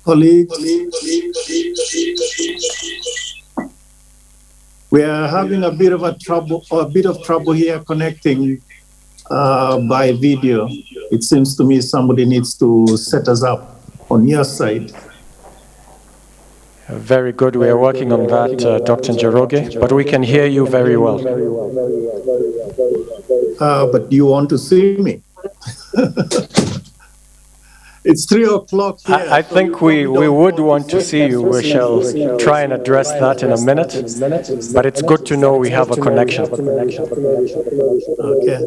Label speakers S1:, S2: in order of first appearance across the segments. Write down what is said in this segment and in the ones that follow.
S1: Colleagues, we are having a bit of trouble here connecting by video. It seems to me somebody needs to set us up on your side.
S2: Very good. We are working on that, Dr. Njoroge, but we can hear you very well.
S1: But you want to see me? It's 3 o'clock here.
S2: I think we would want to see you. We shall try and address that in a minute, but it's good to know we have a connection.
S1: Okay.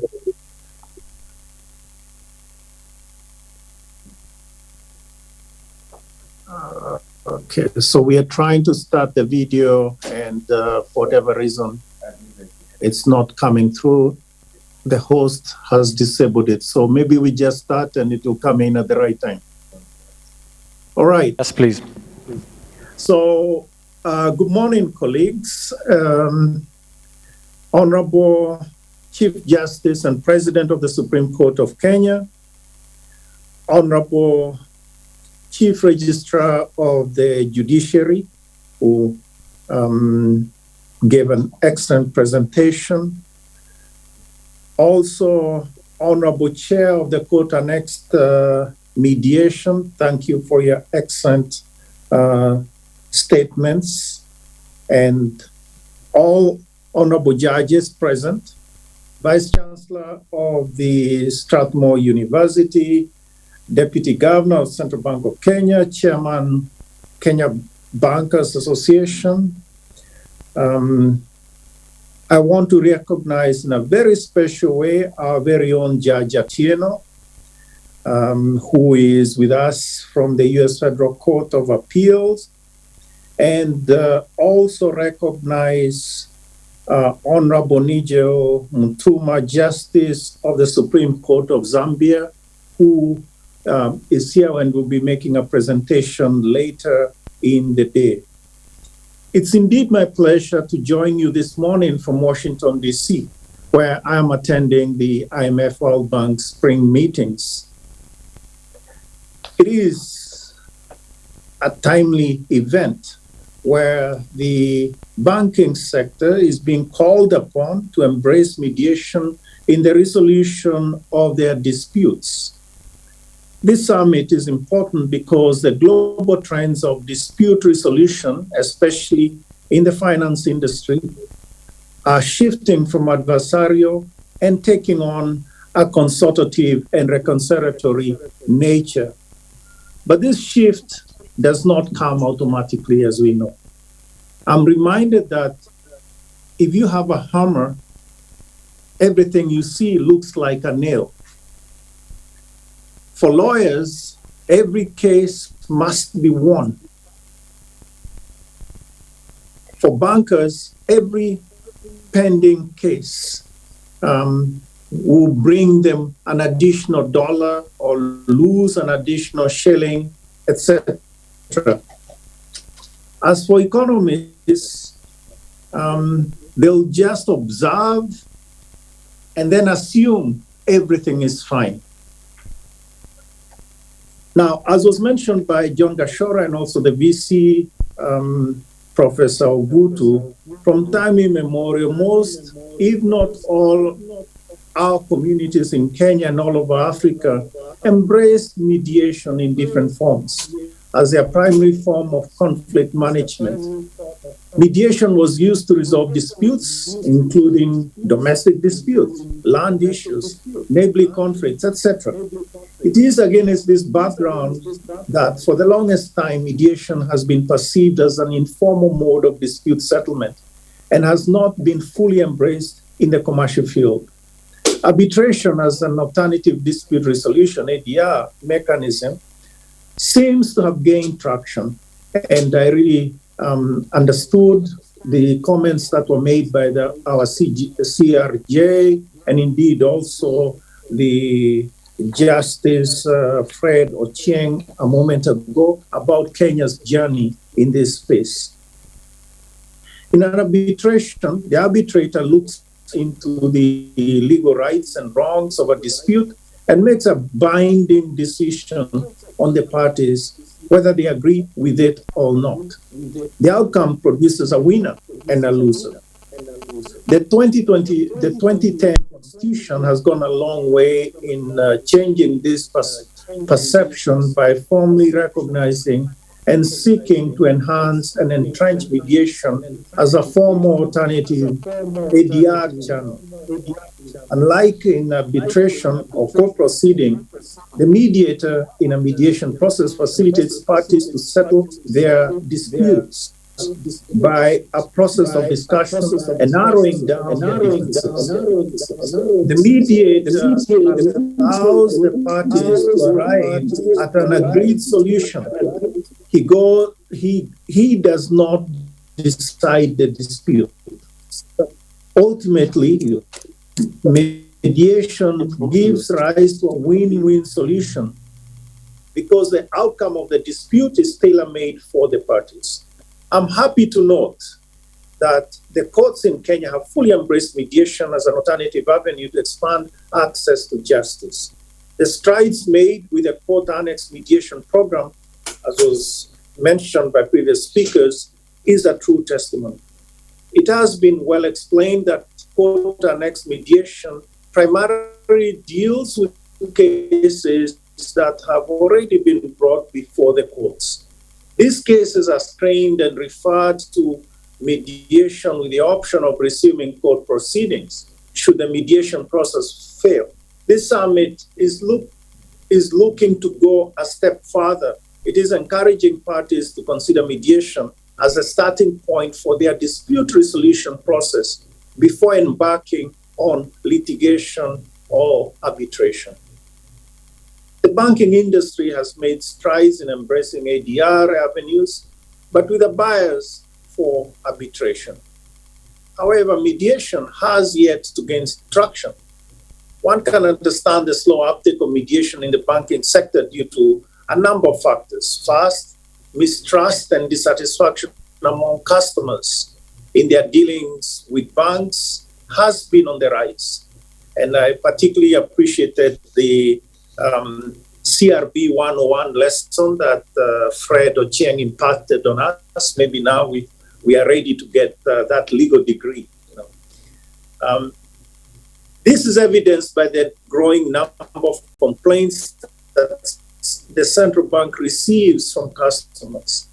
S1: Okay, so we are trying to start the video, and for whatever reason, it's not coming through. The host has disabled it, so maybe we just start and it will come in at the right time. All right.
S2: Yes, please.
S1: So, good morning, colleagues. Honorable Chief Justice and President of the Supreme Court of Kenya, Honorable Chief Registrar of the Judiciary, who gave an excellent presentation. Also, Honorable Chair of the Court Annexed Mediation, thank you for your excellent statements. And all honorable judges present, Vice Chancellor of the Strathmore University, Deputy Governor of Central Bank of Kenya, Chairman, Kenya Bankers Association. I want to recognize in a very special way our very own Judge Atieno, who is with us from the U.S. Federal Court of Appeals, and also recognize Honorable Nijo Mutuma, Justice of the Supreme Court of Zambia, who is here and will be making a presentation later in the day. It's indeed my pleasure to join you this morning from Washington, D.C., where I am attending the IMF World Bank spring meetings. It is a timely event where the banking sector is being called upon to embrace mediation in the resolution of their disputes. This summit is important because the global trends of dispute resolution, especially in the finance industry, are shifting from adversarial and taking on a consultative and reconciliatory nature. But this shift does not come automatically, as we know. I'm reminded that if you have a hammer, everything you see looks like a nail. For lawyers, every case must be won. For bankers, every pending case will bring them an additional dollar or lose an additional shilling, etc. As for economists, they'll just observe and then assume everything is fine. Now, as was mentioned by John Gashora and also the VC, Professor Ogutu, from time immemorial, most, if not all, our communities in Kenya and all over Africa embraced mediation in different forms as their primary form of conflict management. Mediation was used to resolve disputes, including domestic disputes, land issues, neighborly conflicts, etc. It is against this background that for the longest time, mediation has been perceived as an informal mode of dispute settlement and has not been fully embraced in the commercial field. Arbitration as an alternative dispute resolution, ADR mechanism, seems to have gained traction, and I really understood the comments that were made by our CRJ, and indeed also the Justice Fred Ochieng a moment ago about Kenya's journey in this space. In an arbitration, the arbitrator looks into the legal rights and wrongs of a dispute and makes a binding decision on the parties whether they agree with it or not. The outcome produces a winner and a loser. The 2010 Constitution has gone a long way in changing this perception by formally recognizing and seeking to enhance and entrench mediation as a formal alternative ADR channel. Unlike in arbitration or court proceeding, the mediator in a mediation process facilitates parties to settle their disputes by a process of discussion and narrowing down their differences. The mediator allows the parties to arrive at an agreed solution. He does not decide the dispute. Ultimately, mediation gives rise to a win-win solution because the outcome of the dispute is tailor-made for the parties. I'm happy to note that the courts in Kenya have fully embraced mediation as an alternative avenue to expand access to justice. The strides made with the court annex mediation program, as was mentioned by previous speakers, is a true testimony. It has been well explained that court annex mediation primarily deals with cases that have already been brought before the courts. These cases are screened and referred to mediation with the option of resuming court proceedings should the mediation process fail. This summit is looking to go a step further. It is encouraging parties to consider mediation as a starting point for their dispute resolution process before embarking on litigation or arbitration. The banking industry has made strides in embracing ADR avenues, but with a bias for arbitration. However, mediation has yet to gain traction. One can understand the slow uptake of mediation in the banking sector due to a number of factors. First, mistrust and dissatisfaction among customers in their dealings with banks has been on the rise. And I particularly appreciated the CRB 101 lesson that Fred Ochieng imparted on us. Maybe now we are ready to get that legal degree. This is evidenced by the growing number of complaints that the central bank receives from customers.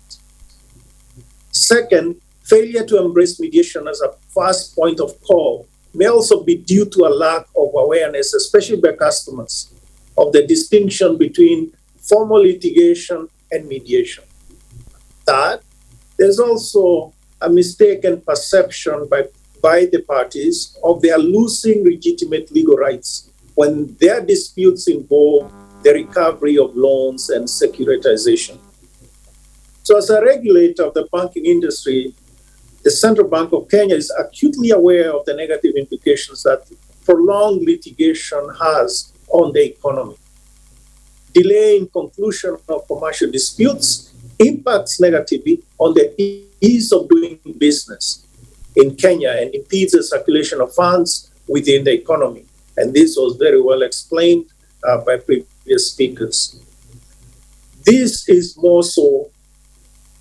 S1: Second, failure to embrace mediation as a first point of call may also be due to a lack of awareness, especially by customers, of the distinction between formal litigation and mediation. Third, there's also a mistaken perception by the parties of their losing legitimate legal rights when their disputes involve the recovery of loans and securitization. So as a regulator of the banking industry, the Central Bank of Kenya is acutely aware of the negative implications that prolonged litigation has on the economy. Delay in conclusion of commercial disputes impacts negatively on the ease of doing business in Kenya and impedes the circulation of funds within the economy. And this was very well explained by previous speakers. This is more so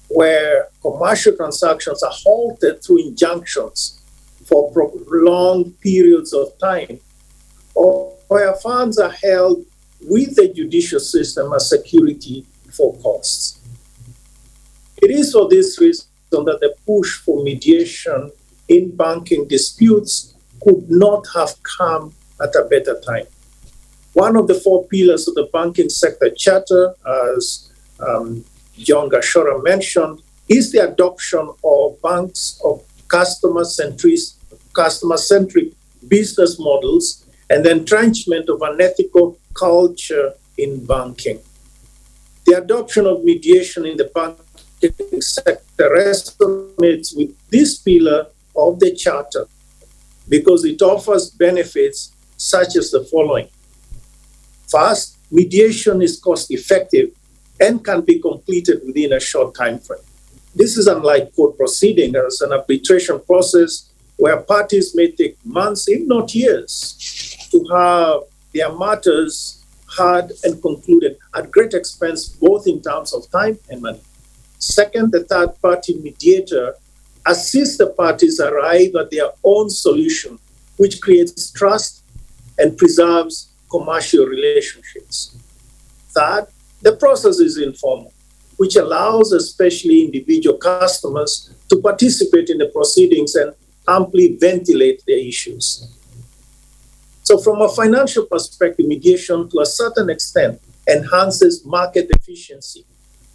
S1: where commercial transactions are halted through injunctions for prolonged periods of time, or where funds are held with the judicial system as security for costs. It is for this reason that the push for mediation in banking disputes could not have come at a better time. One of the four pillars of the banking sector charter, as John Gashora mentioned, is the adoption of banks of customer-centric business models and the entrenchment of an ethical culture in banking. The adoption of mediation in the banking sector resonates with this pillar of the charter because it offers benefits such as the following. First, mediation is cost-effective and can be completed within a short time frame. This is unlike court proceeding as an arbitration process where parties may take months, if not years, to have their matters heard and concluded at great expense, both in terms of time and money. Second, the third-party mediator assists the parties arrive at their own solution, which creates trust and preserves commercial relationships. Third, the process is informal, which allows especially individual customers to participate in the proceedings and amply ventilate their issues. So from a financial perspective, mediation to a certain extent enhances market efficiency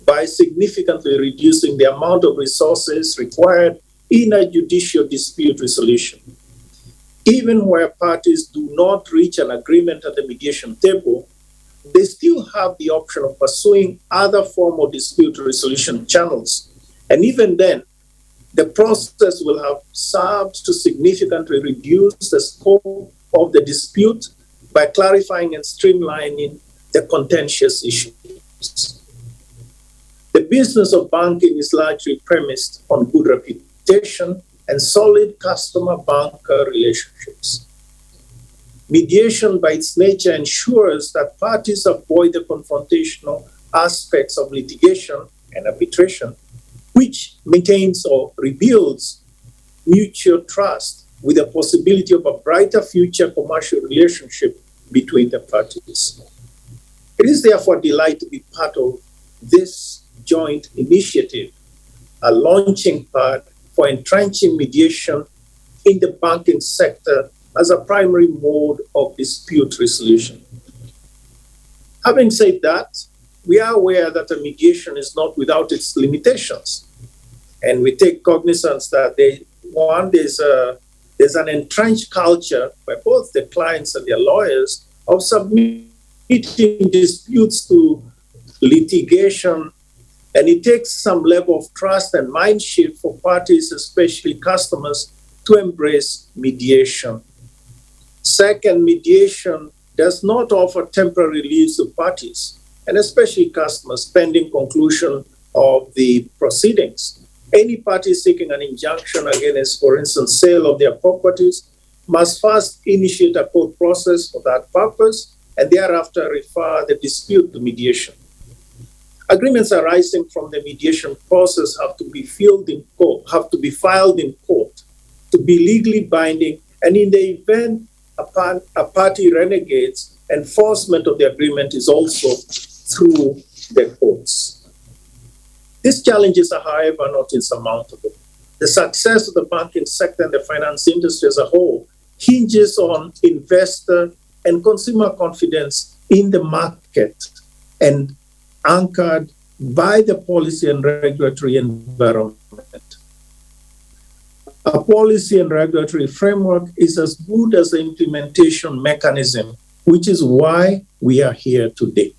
S1: by significantly reducing the amount of resources required in a judicial dispute resolution. Even where parties do not reach an agreement at the mediation table, they still have the option of pursuing other formal dispute resolution channels. And even then, the process will have served to significantly reduce the scope of the dispute by clarifying and streamlining the contentious issues. The business of banking is largely premised on good reputation and solid customer-banker relationships. Mediation, by its nature, ensures that parties avoid the confrontational aspects of litigation and arbitration, which maintains or rebuilds mutual trust with the possibility of a brighter future commercial relationship between the parties. It is therefore a delight to be part of this joint initiative, a launching pad for entrenching mediation in the banking sector as a primary mode of dispute resolution. Having said that, we are aware that a mediation is not without its limitations. And we take cognizance that there's an entrenched culture by both the clients and their lawyers of submitting disputes to litigation. And it takes some level of trust and mind shift for parties, especially customers, to embrace mediation. Second, mediation does not offer temporary relief to parties, and especially customers, pending conclusion of the proceedings. Any party seeking an injunction against, for instance, sale of their properties must first initiate a court process for that purpose and thereafter refer the dispute to mediation. Agreements arising from the mediation process have to be filed in court to be legally binding, and in the event a party renegates, enforcement of the agreement is also through the courts. These challenges are, however, not insurmountable. The success of the banking sector and the finance industry as a whole hinges on investor and consumer confidence in the market and anchored by the policy and regulatory environment. A policy and regulatory framework is as good as the implementation mechanism, which is why we are here today.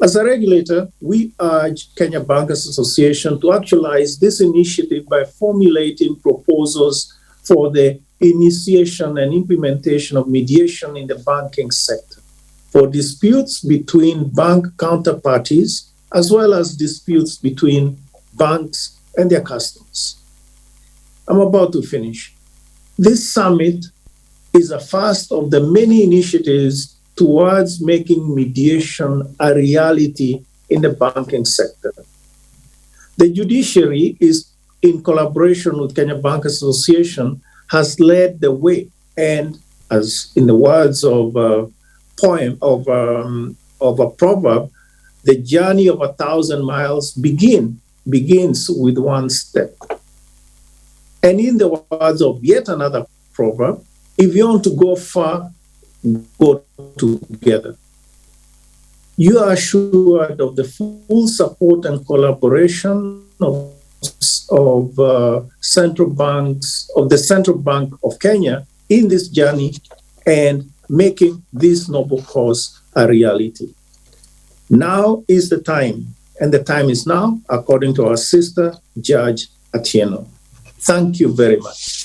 S1: As a regulator, we urge Kenya Bankers Association to actualize this initiative by formulating proposals for the initiation and implementation of mediation in the banking sector for disputes between bank counterparties, as well as disputes between banks and their customers. I'm about to finish. This summit is a first of the many initiatives towards making mediation a reality in the banking sector. The judiciary is, in collaboration with Kenya Bankers Association, has led the way, and as in the words of a proverb, the journey of 1,000 miles begins with one step. And in the words of yet another proverb, if you want to go far, go together. You are assured of the full support and collaboration of central banks, of the Central Bank of Kenya in this journey and making this noble cause a reality. Now is the time, and the time is now, according to our sister, Judge Atieno. Thank you very much.